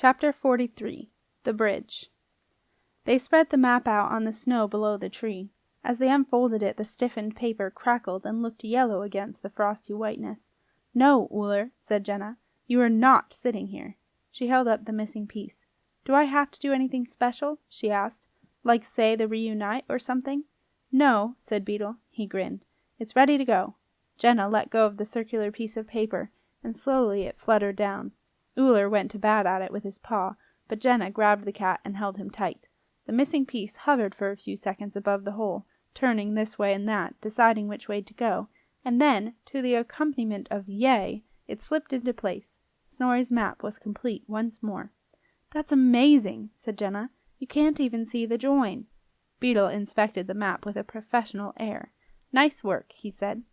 Chapter 43. The Bridge. They spread the map out on the snow below the tree. As they unfolded it, the stiffened paper crackled and looked yellow against the frosty whiteness. "No, Uller," said Jenna. "You are not sitting here." She held up the missing piece. "Do I have to do anything special?" she asked. "Like say the reunite or something?" "No," said Beetle. He grinned. "It's ready to go." Jenna let go of the circular piece of paper, and slowly it fluttered down. Uller went to bat at it with his paw, but Jenna grabbed the cat and held him tight. The missing piece hovered for a few seconds above the hole, turning this way and that, deciding which way to go, and then, to the accompaniment of "yay," it slipped into place. Snorri's map was complete once more. "That's amazing," said Jenna. "You can't even see the join." Beetle inspected the map with a professional air. "Nice work," he said.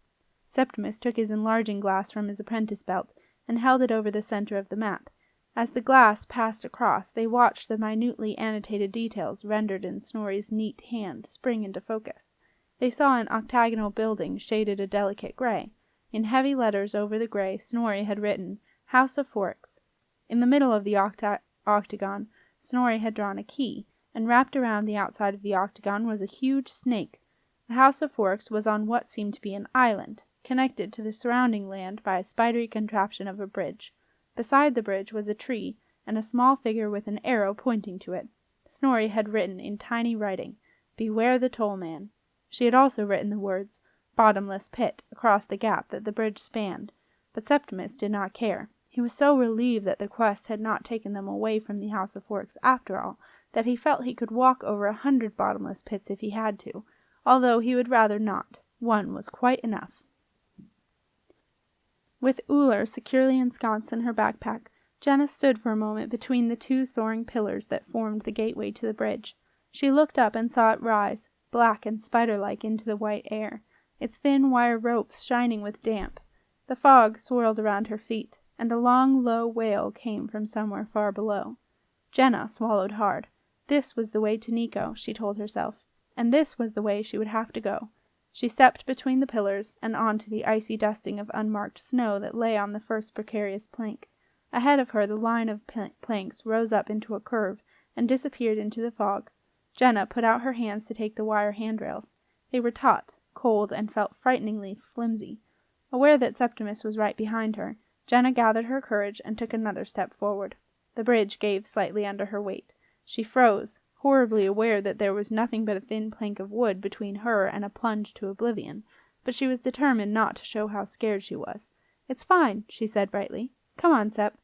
Septimus took his enlarging glass from his apprentice belt and held it over the center of the map. As the glass passed across, they watched the minutely annotated details rendered in Snorri's neat hand spring into focus. They saw an octagonal building shaded a delicate gray. In heavy letters over the gray, Snorri had written, "House of Forks." In the middle of the octagon, Snorri had drawn a key, and wrapped around the outside of the octagon was a huge snake. The House of Forks was on what seemed to be an island, connected to the surrounding land by a spidery contraption of a bridge. Beside the bridge was a tree, and a small figure with an arrow pointing to it. Snorri had written in tiny writing, "Beware the toll man." She had also written the words, "Bottomless pit," across the gap that the bridge spanned. But Septimus did not care. He was so relieved that the quest had not taken them away from the House of Forks after all, that he felt he could walk over 100 bottomless pits if he had to, although he would rather not. One was quite enough. With Uller securely ensconced in her backpack, Jenna stood for a moment between the two soaring pillars that formed the gateway to the bridge. She looked up and saw it rise, black and spider-like, into the white air, its thin wire ropes shining with damp. The fog swirled around her feet, and a long, low wail came from somewhere far below. Jenna swallowed hard. This was the way to Nico, she told herself, and this was the way she would have to go. She stepped between the pillars and onto the icy dusting of unmarked snow that lay on the first precarious plank. Ahead of her the line of planks rose up into a curve and disappeared into the fog. Jenna put out her hands to take the wire handrails. They were taut, cold, and felt frighteningly flimsy. Aware that Septimus was right behind her, Jenna gathered her courage and took another step forward. The bridge gave slightly under her weight. She froze, horribly aware that there was nothing but a thin plank of wood between her and a plunge to oblivion, but she was determined not to show how scared she was. "It's fine," she said brightly. "Come on, Sep."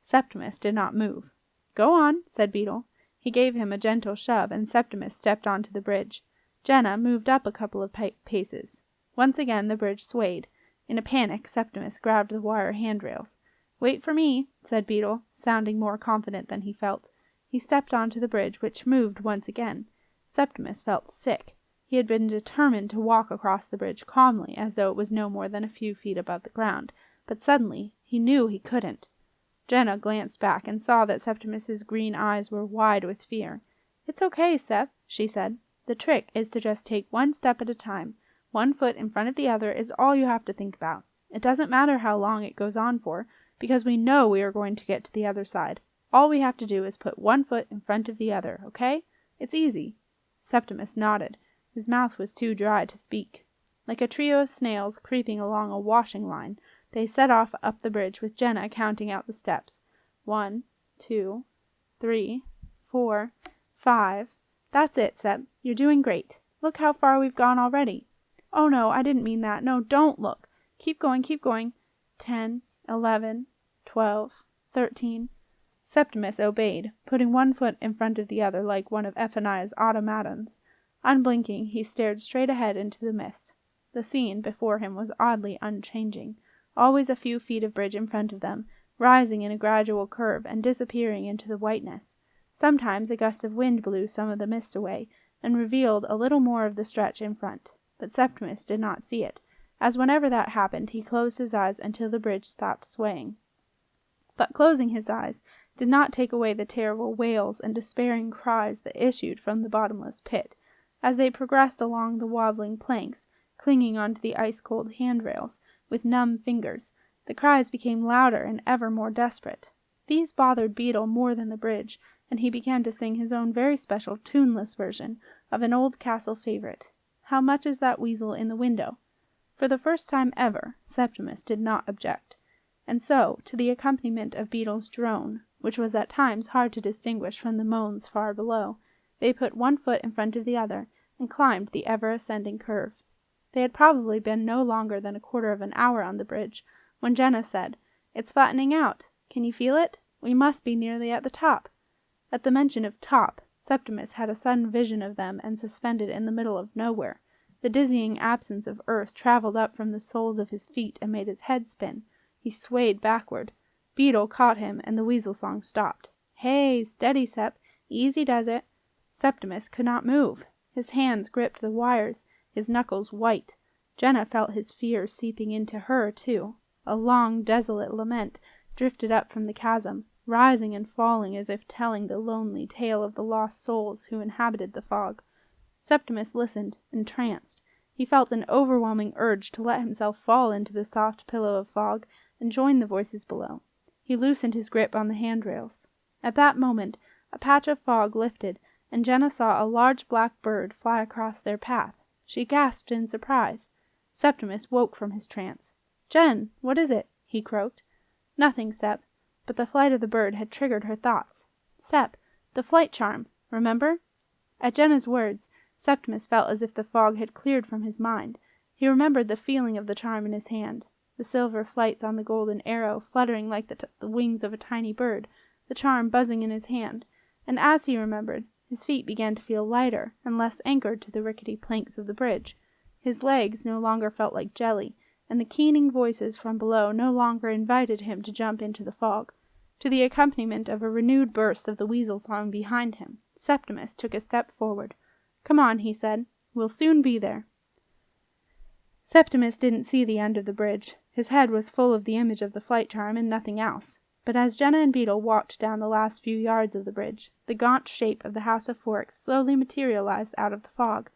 Septimus did not move. "Go on," said Beetle. He gave him a gentle shove, and Septimus stepped onto the bridge. Jenna moved up a couple of paces. Once again the bridge swayed. In a panic, Septimus grabbed the wire handrails. "Wait for me," said Beetle, sounding more confident than he felt. He stepped onto the bridge, which moved once again. Septimus felt sick. He had been determined to walk across the bridge calmly, as though it was no more than a few feet above the ground, but suddenly he knew he couldn't. Jenna glanced back and saw that Septimus's green eyes were wide with fear. "It's okay, Sep," she said. "The trick is to just take one step at a time. One foot in front of the other is all you have to think about. It doesn't matter how long it goes on for, because we know we are going to get to the other side. All we have to do is put one foot in front of the other, okay? It's easy." Septimus nodded. His mouth was too dry to speak. Like a trio of snails creeping along a washing line, they set off up the bridge with Jenna counting out the steps. 1, 2, 3, 4, 5. "That's it, Sep. You're doing great. Look how far we've gone already." "Oh no, I didn't mean that. No, don't look. Keep going, keep going. 10, 11, 12, 13. Septimus obeyed, putting one foot in front of the other like one of Ephaniah's automatons. Unblinking, he stared straight ahead into the mist. The scene before him was oddly unchanging. Always a few feet of bridge in front of them, rising in a gradual curve and disappearing into the whiteness. Sometimes a gust of wind blew some of the mist away, and revealed a little more of the stretch in front. But Septimus did not see it, as whenever that happened he closed his eyes until the bridge stopped swaying. But closing his eyes did not take away the terrible wails and despairing cries that issued from the bottomless pit. As they progressed along the wobbling planks, clinging onto the ice-cold handrails, with numb fingers, the cries became louder and ever more desperate. These bothered Beetle more than the bridge, and he began to sing his own very special tuneless version of an old castle favorite. How much is that weasel in the window? For the first time ever, Septimus did not object. And so, to the accompaniment of Beetle's drone, which was at times hard to distinguish from the moans far below, they put one foot in front of the other, and climbed the ever-ascending curve. They had probably been no longer than a quarter of an hour on the bridge, when Jenna said, "It's flattening out. Can you feel it? We must be nearly at the top." At the mention of top, Septimus had a sudden vision of them and suspended in the middle of nowhere. The dizzying absence of earth traveled up from the soles of his feet and made his head spin. He swayed backward. Beetle caught him, and the weasel song stopped. "Hey, steady, Sep. Easy does it." Septimus could not move. His hands gripped the wires, his knuckles white. Jenna felt his fear seeping into her, too. A long, desolate lament drifted up from the chasm, rising and falling as if telling the lonely tale of the lost souls who inhabited the fog. Septimus listened, entranced. He felt an overwhelming urge to let himself fall into the soft pillow of fog and join the voices below. He loosened his grip on the handrails. At that moment, a patch of fog lifted, and Jenna saw a large black bird fly across their path. She gasped in surprise. Septimus woke from his trance. "Jen, what is it?" he croaked. "Nothing, Sep." But the flight of the bird had triggered her thoughts. "Sep, the flight charm, remember?" At Jenna's words, Septimus felt as if the fog had cleared from his mind. He remembered the feeling of the charm in his hand, the silver flights on the golden arrow fluttering like the wings of a tiny bird, the charm buzzing in his hand, and as he remembered, his feet began to feel lighter and less anchored to the rickety planks of the bridge. His legs no longer felt like jelly, and the keening voices from below no longer invited him to jump into the fog. To the accompaniment of a renewed burst of the weasel song behind him, Septimus took a step forward. "Come on," he said. "We'll soon be there." Septimus didn't see the end of the bridge. His head was full of the image of the flight charm and nothing else. But as Jenna and Beetle walked down the last few yards of the bridge, the gaunt shape of the House of Forks slowly materialized out of the fog.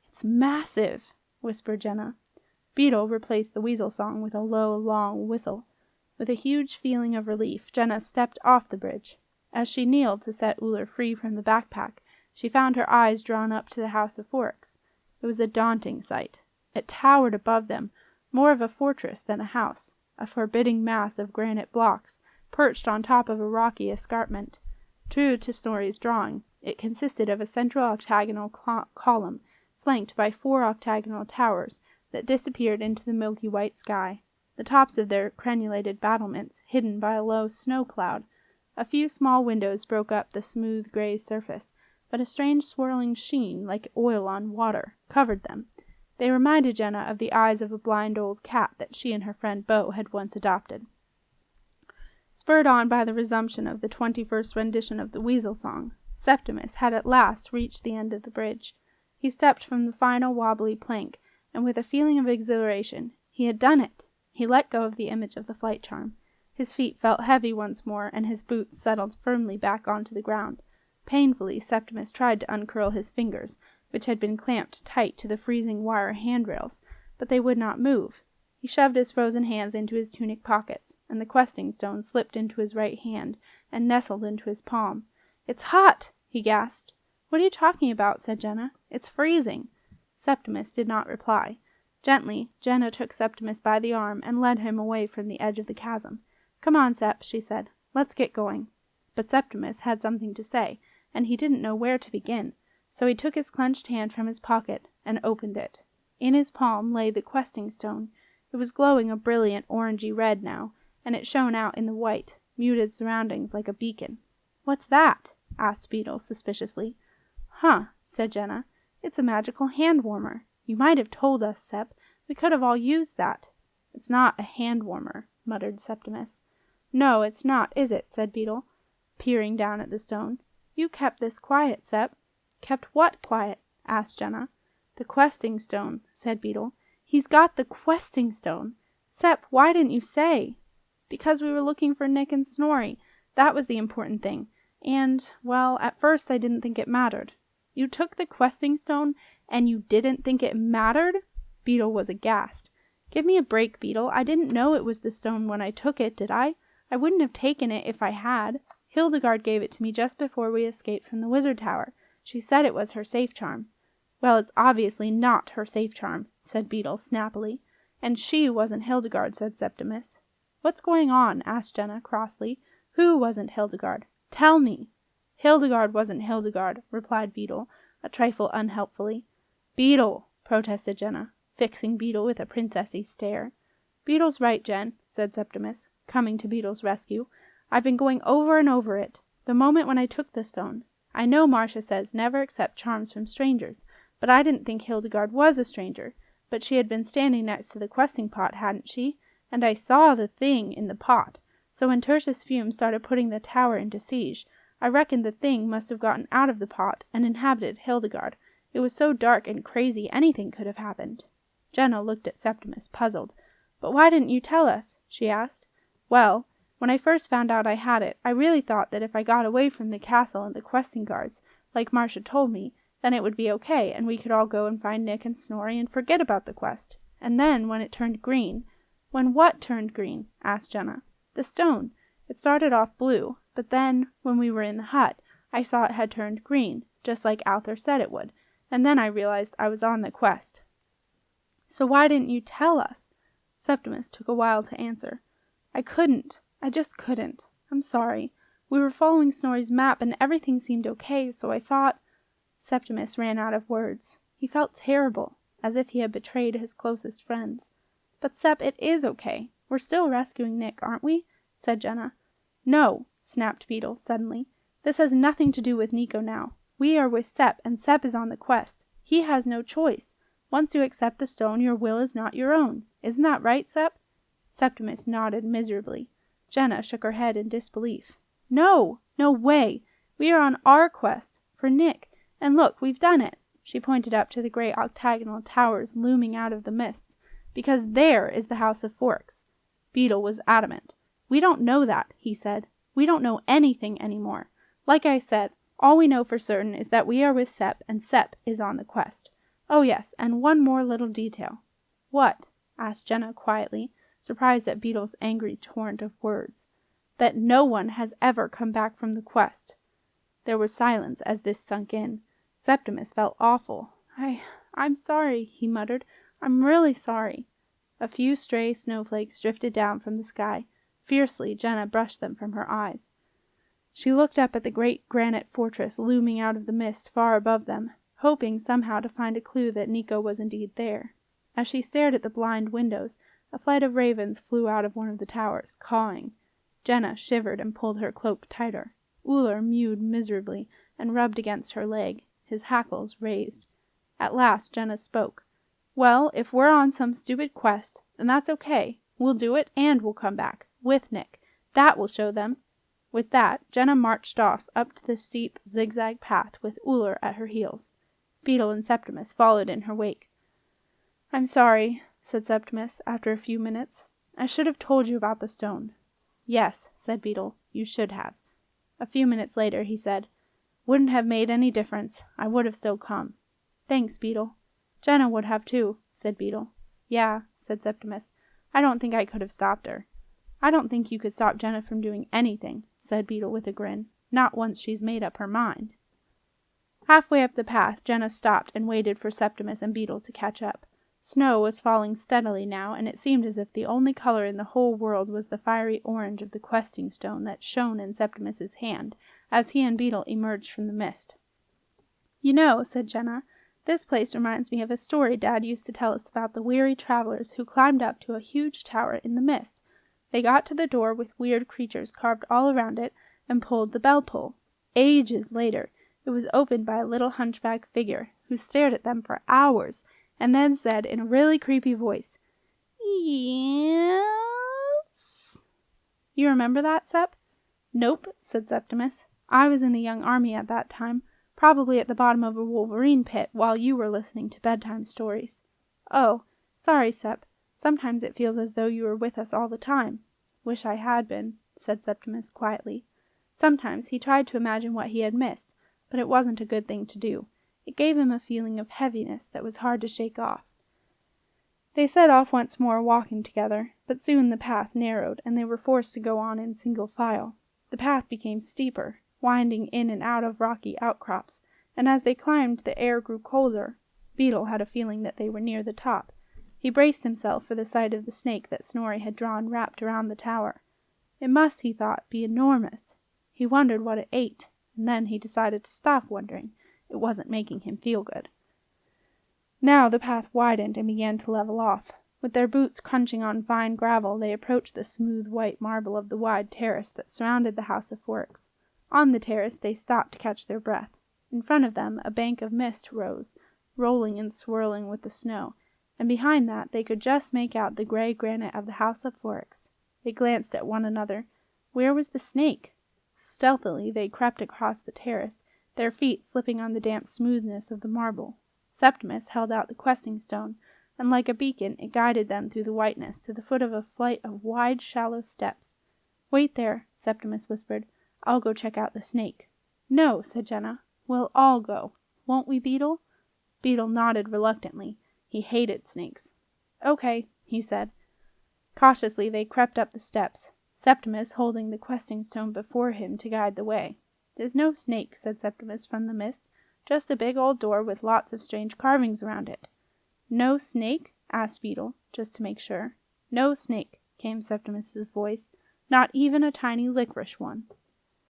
"It's massive," whispered Jenna. Beetle replaced the weasel song with a low, long whistle. With a huge feeling of relief, Jenna stepped off the bridge. As she kneeled to set Uller free from the backpack, she found her eyes drawn up to the House of Forks. It was a daunting sight. It towered above them, more of a fortress than a house, a forbidding mass of granite blocks, perched on top of a rocky escarpment. True to Snorri's drawing, it consisted of a central octagonal column, flanked by 4 octagonal towers that disappeared into the milky white sky, the tops of their crenulated battlements hidden by a low snow cloud. A few small windows broke up the smooth gray surface, but a strange swirling sheen, like oil on water, covered them. They reminded Jenna of the eyes of a blind old cat that she and her friend Bo had once adopted. Spurred on by the resumption of the 21st rendition of the weasel song, Septimus had at last reached the end of the bridge. He stepped from the final wobbly plank, and with a feeling of exhilaration, he had done it! He let go of the image of the flight charm. His feet felt heavy once more, and his boots settled firmly back onto the ground. Painfully, Septimus tried to uncurl his fingers, which had been clamped tight to the freezing wire handrails, but they would not move. He shoved his frozen hands into his tunic pockets, and the questing stone slipped into his right hand and nestled into his palm. "It's hot!" he gasped. "What are you talking about?" said Jenna. "It's freezing." Septimus did not reply. Gently, Jenna took Septimus by the arm and led him away from the edge of the chasm. "Come on, Sep," she said. "Let's get going." But Septimus had something to say, and he didn't know where to begin, so he took his clenched hand from his pocket and opened it. In his palm lay the questing stone. It was glowing a brilliant orangey red now, and it shone out in the white, muted surroundings like a beacon. "What's that?" asked Beetle suspiciously. "Huh," said Jenna. "It's a magical hand-warmer. You might have told us, Sep. We could have all used that." "It's not a hand-warmer," muttered Septimus. "No, it's not, is it?" said Beetle, peering down at the stone. "You kept this quiet, Sep." "Kept what quiet?" asked Jenna. "The questing stone," said Beetle. "He's got the questing stone! Sep, why didn't you say?" "Because we were looking for Nick and Snorri. That was the important thing. And, well, at first I didn't think it mattered." "You took the questing stone, and you didn't think it mattered?" Beetle was aghast. "Give me a break, Beetle. I didn't know it was the stone when I took it, did I? I wouldn't have taken it if I had. Hildegard gave it to me just before we escaped from the wizard tower. She said it was her safe charm." "Well, it's obviously not her safe charm," said Beetle snappily. "And she wasn't Hildegard," said Septimus. "What's going on?" asked Jenna crossly. "Who wasn't Hildegard? Tell me." "Hildegard wasn't Hildegard," replied Beetle, a trifle unhelpfully. "Beetle," protested Jenna, fixing Beetle with a princessy stare. "Beetle's right, Jen," said Septimus, coming to Beetle's rescue. "I've been going over and over it. The moment when I took the stone. I know Marcia says never accept charms from strangers, but I didn't think Hildegard was a stranger. But she had been standing next to the questing pot, hadn't she? And I saw the thing in the pot. So when Tertius Fume started putting the tower into siege, I reckoned the thing must have gotten out of the pot and inhabited Hildegard. It was so dark and crazy anything could have happened." Jenna looked at Septimus, puzzled. "But why didn't you tell us?" she asked. "Well, when I first found out I had it, I really thought that if I got away from the castle and the questing guards, like Marcia told me, then it would be okay, and we could all go and find Nick and Snorri and forget about the quest. And then, when it turned green—" "When what turned green?" asked Jenna. "The stone. It started off blue, but then, when we were in the hut, I saw it had turned green, just like Althor said it would, and then I realized I was on the quest." "So why didn't you tell us?" Septimus took a while to answer. "I couldn't. I just couldn't. I'm sorry. We were following Snorri's map and everything seemed okay, so I thought—" Septimus ran out of words. He felt terrible, as if he had betrayed his closest friends. "But Sep, it is okay. We're still rescuing Nick, aren't we?" said Jenna. "No," snapped Beetle suddenly. "This has nothing to do with Nico now. We are with Sep, and Sep is on the quest. He has no choice. Once you accept the stone, your will is not your own. Isn't that right, Sep?" Septimus nodded miserably. Jenna shook her head in disbelief. "No! No way! We are on our quest, for Nick, and look, we've done it." She pointed up to the great octagonal towers looming out of the mists, "because there is the House of Forks." Beetle was adamant. "We don't know that," he said. "We don't know anything anymore. Like I said, all we know for certain is that we are with Sep, and Sep is on the quest. Oh yes, and one more little detail." "What?" asked Jenna quietly, surprised at Beetle's angry torrent of words. "That no one has ever come back from the quest." There was silence as this sunk in. Septimus felt awful. I'm sorry," he muttered. "I'm really sorry." A few stray snowflakes drifted down from the sky. Fiercely, Jenna brushed them from her eyes. She looked up at the great granite fortress looming out of the mist far above them, hoping somehow to find a clue that Nico was indeed there. As she stared at the blind windows, a flight of ravens flew out of one of the towers, cawing. Jenna shivered and pulled her cloak tighter. Uller mewed miserably and rubbed against her leg, his hackles raised. At last Jenna spoke. "Well, if we're on some stupid quest, then that's okay. We'll do it and we'll come back. With Nick. That will show them." With that, Jenna marched off up the steep, zigzag path with Uller at her heels. Beetle and Septimus followed in her wake. "I'm sorry," said Septimus after a few minutes. "I should have told you about the stone." "Yes," said Beetle, "you should have." A few minutes later he said, "Wouldn't have made any difference. I would have still come." "Thanks, Beetle." "Jenna would have too," said Beetle. "Yeah," said Septimus. "I don't think I could have stopped her." "I don't think you could stop Jenna from doing anything," said Beetle with a grin. "Not once she's made up her mind." Halfway up the path, Jenna stopped and waited for Septimus and Beetle to catch up. Snow was falling steadily now, and it seemed as if the only color in the whole world was the fiery orange of the questing stone that shone in Septimus's hand, as he and Beetle emerged from the mist. "You know," said Jenna, "this place reminds me of a story Dad used to tell us about the weary travelers who climbed up to a huge tower in the mist. They got to the door with weird creatures carved all around it, and pulled the bell pull. Ages later, it was opened by a little hunchback figure, who stared at them for hours, and then said in a really creepy voice, 'Yes?' You remember that, Sep?" "Nope," said Septimus. "I was in the young army at that time, probably at the bottom of a wolverine pit while you were listening to bedtime stories." "Oh, sorry, Sep. Sometimes it feels as though you were with us all the time." "Wish I had been," said Septimus quietly. Sometimes he tried to imagine what he had missed, but it wasn't a good thing to do. It gave him a feeling of heaviness that was hard to shake off. They set off once more, walking together, but soon the path narrowed, and they were forced to go on in single file. The path became steeper, winding in and out of rocky outcrops, and as they climbed the air grew colder. Beetle had a feeling that they were near the top. He braced himself for the sight of the snake that Snorri had drawn wrapped around the tower. It must, he thought, be enormous. He wondered what it ate, and then he decided to stop wondering. It wasn't making him feel good. Now the path widened and began to level off. With their boots crunching on fine gravel, they approached the smooth white marble of the wide terrace that surrounded the House of Forks. On the terrace they stopped to catch their breath. In front of them a bank of mist rose, rolling and swirling with the snow, and behind that they could just make out the gray granite of the House of Forks. They glanced at one another. Where was the snake? Stealthily they crept across the terrace, their feet slipping on the damp smoothness of the marble. Septimus held out the questing stone, and like a beacon it guided them through the whiteness to the foot of a flight of wide, shallow steps. "Wait there," Septimus whispered. "I'll go check out the snake." "No," said Jenna. "We'll all go. Won't we, Beetle?" Beetle nodded reluctantly. He hated snakes. "Okay," he said. Cautiously they crept up the steps, Septimus holding the questing stone before him to guide the way. "There's no snake," said Septimus from the mist. "Just a big old door with lots of strange carvings around it." "No snake?" asked Beetle, just to make sure. "No snake," came Septimus's voice. "Not even a tiny licorice one."